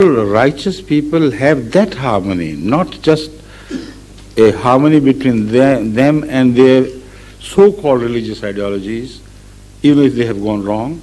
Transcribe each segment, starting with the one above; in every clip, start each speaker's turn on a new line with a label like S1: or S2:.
S1: Righteous people have that harmony, not just a harmony between them and their so-called religious ideologies, even if they have gone wrong,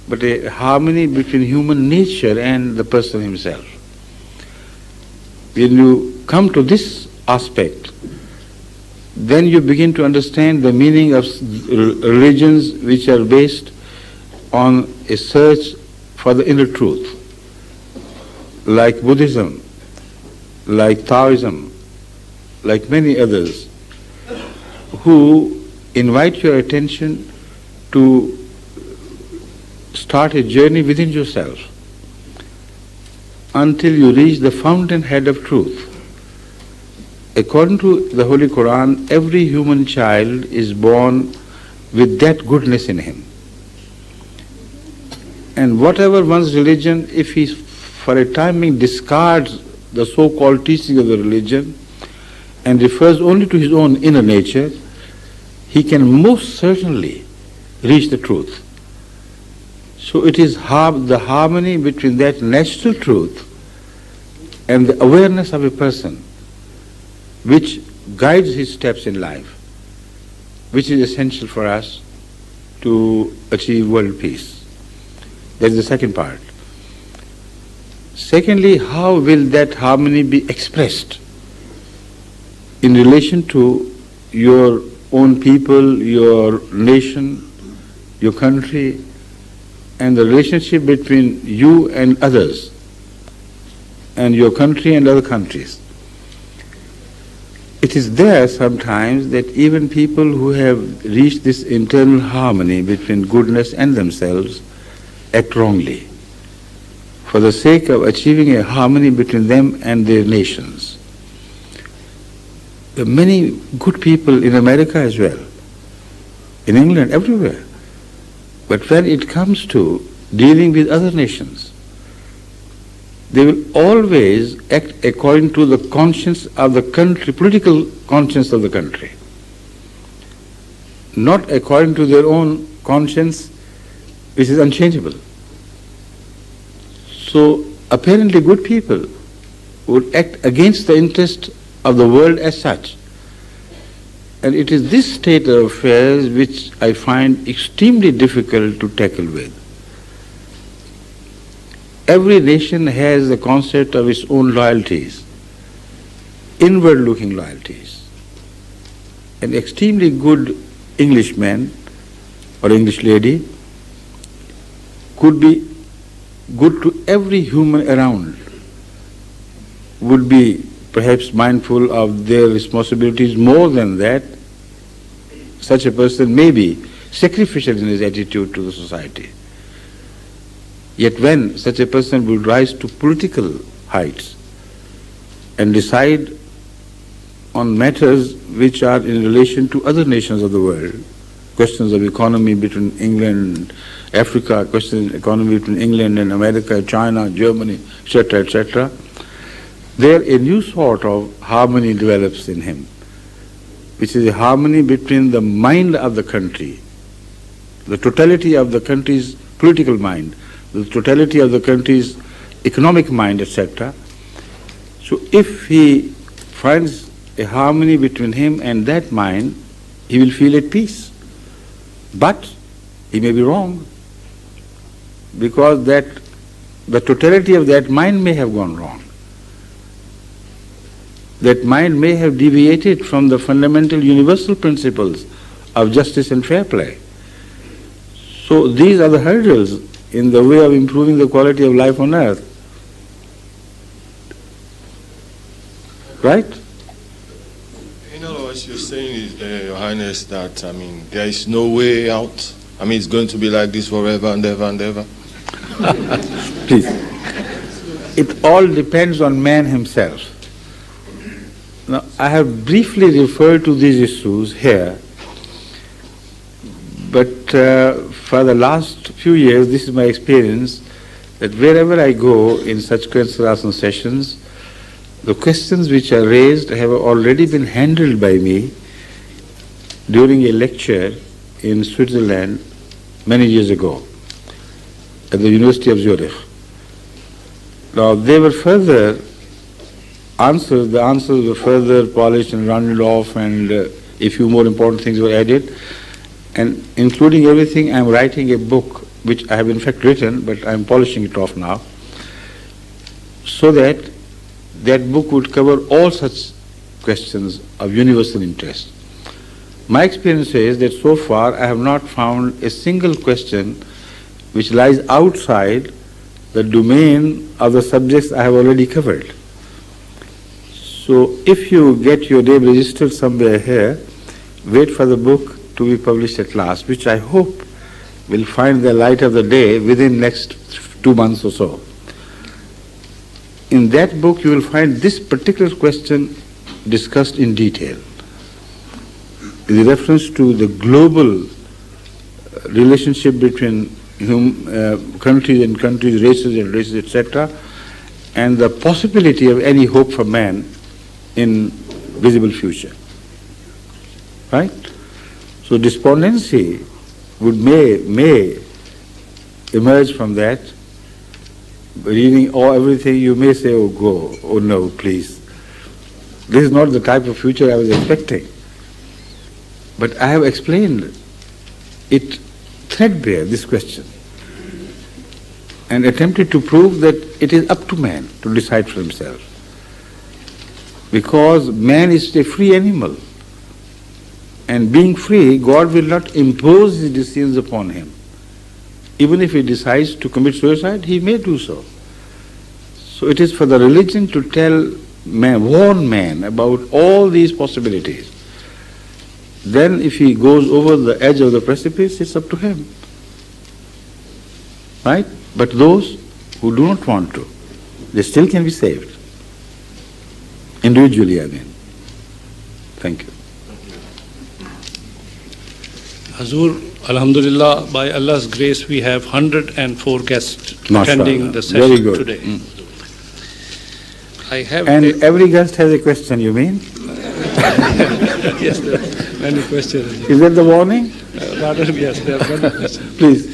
S1: but a harmony between human nature and the person himself. When you come to this aspect, then you begin to understand the meaning of religions which are based on a search for the inner truth, like Buddhism, like Taoism, like many others, who invite your attention to start a journey within yourself until you reach the fountainhead of truth. According to the Holy Quran, every human child is born with that goodness in him. And whatever one's religion, if he for a time being discards the so-called teaching of the religion and refers only to his own inner nature, he can most certainly reach the truth. So it is the harmony between that natural truth and the awareness of a person which guides his steps in life, which is essential for us to achieve world peace. That is the second part. Secondly, how will that harmony be expressed in relation to your own people, your nation, your country, and the relationship between you and others, and your country and other countries? It is there sometimes that even people who have reached this internal harmony between goodness and themselves act wrongly for the sake of achieving a harmony between them and their nations. There are many good people in America as well, in England, everywhere. But when it comes to dealing with other nations, they will always act according to the conscience of the country, political conscience of the country, not according to their own conscience, which is unchangeable. So apparently good people would act against the interest of the world as such. And it is this state of affairs which I find extremely difficult to tackle with. Every nation has the concept of its own loyalties, inward-looking loyalties. An extremely good Englishman or English lady could be good to every human around, would be perhaps mindful of their responsibilities more than that. Such a person may be sacrificial in his attitude to the society. Yet when such a person will rise to political heights and decide on matters which are in relation to other nations of the world, questions of economy between England and Africa, questions of economy between England and America, China, Germany, etc., there a new sort of harmony develops in him, which is a harmony between the mind of the country, the totality of the country's political mind, the totality of the country's economic mind, etc. So if he finds a harmony between him and that mind, he will feel at peace. But he may be wrong, because the totality of that mind may have gone wrong. That mind may have deviated from the fundamental universal principles of justice and fair play. So these are the hurdles in the way of improving the quality of life on earth. Right?
S2: In other words, you're saying is, Your Highness, that, there is no way out. It's going to be like this forever and ever and ever.
S1: Please. It all depends on man himself. Now, I have briefly referred to these issues here, but for the last few years, this is my experience, that wherever I go in such Konsalation sessions, the questions which are raised have already been handled by me during a lecture in Switzerland many years ago at the University of Zurich. Now, they were further the answers were further polished and rounded off, and a few more important things were added. And including everything, I'm writing a book, which I have in fact written, but I'm polishing it off now, so that that book would cover all such questions of universal interest. My experience is that so far I have not found a single question which lies outside the domain of the subjects I have already covered. So if you get your name registered somewhere here, wait for the book to be published at last, which I hope will find the light of the day within next 2 months or so. In that book you will find this particular question discussed in detail, in reference to the global relationship between countries and countries, races and races, etc., and the possibility of any hope for man in visible future. Right? So despondency may emerge from that. Reading everything, you may say, oh no, please. This is not the type of future I was expecting. But I have explained it threadbare, this question, and attempted to prove that it is up to man to decide for himself. Because man is a free animal, and being free, God will not impose his decisions upon him. Even if he decides to commit suicide, he may do so. So it is for the religion to tell man, warn man about all these possibilities. Then if he goes over the edge of the precipice, it's up to him. Right? But those who do not want to, they still can be saved. Individually, I mean. Thank you.
S3: Hazur, Alhamdulillah, by Allah's grace, we have 104 guests
S1: Mashallah.
S3: attending the session
S1: Very good.
S3: today. I have
S1: And every guest has a question, you mean?
S3: yes, there are many questions.
S1: Is that the warning?
S3: Yes, there are many questions.
S1: Please.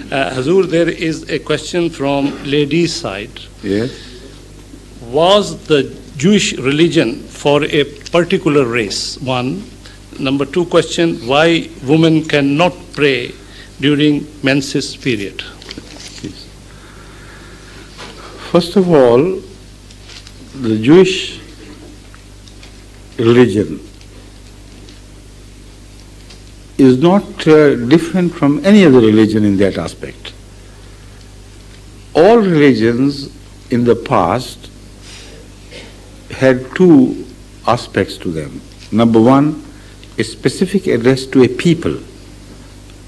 S3: Hazur, there is a question from ladies' side.
S1: Yes.
S3: Was the Jewish religion for a particular race? One. Number two question, why women cannot pray during menses period?
S1: Yes. First of all, the Jewish religion is not different from any other religion in that aspect. All religions in the past had two aspects to them. Number one, a specific address to a people,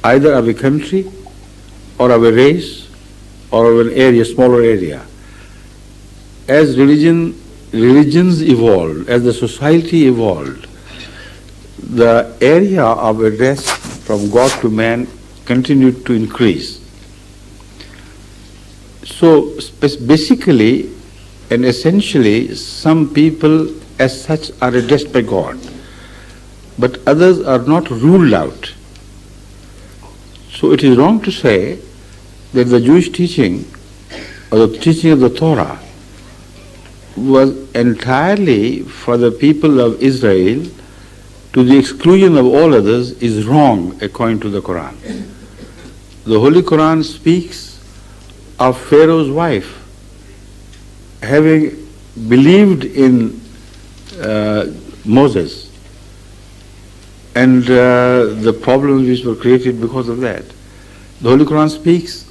S1: either of a country or of a race or of an area, smaller area. As religions evolved, as the society evolved, the area of address from God to man continued to increase. So basically and essentially, some people as such are addressed by God, but others are not ruled out. So it is wrong to say that the Jewish teaching or the teaching of the Torah was entirely for the people of Israel to the exclusion of all others is wrong according to the Quran. The Holy Quran speaks of Pharaoh's wife having believed in Moses and the problems which were created because of that. The Holy Quran speaks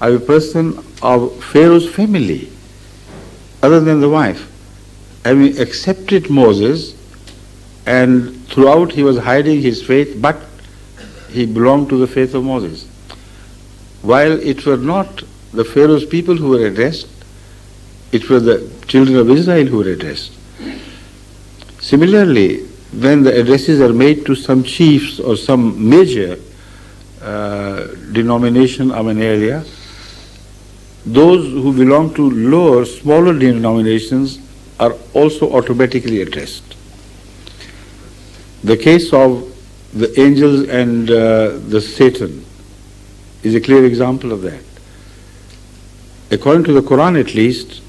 S1: of a person of Pharaoh's family, other than the wife, having accepted Moses, and throughout he was hiding his faith, but he belonged to the faith of Moses. While it were not the Pharaoh's people who were addressed, it were the children of Israel who were addressed. Similarly, when the addresses are made to some chiefs or some major denomination of an area, those who belong to lower, smaller denominations are also automatically addressed. The case of the angels and the Satan is a clear example of that. According to the Quran at least,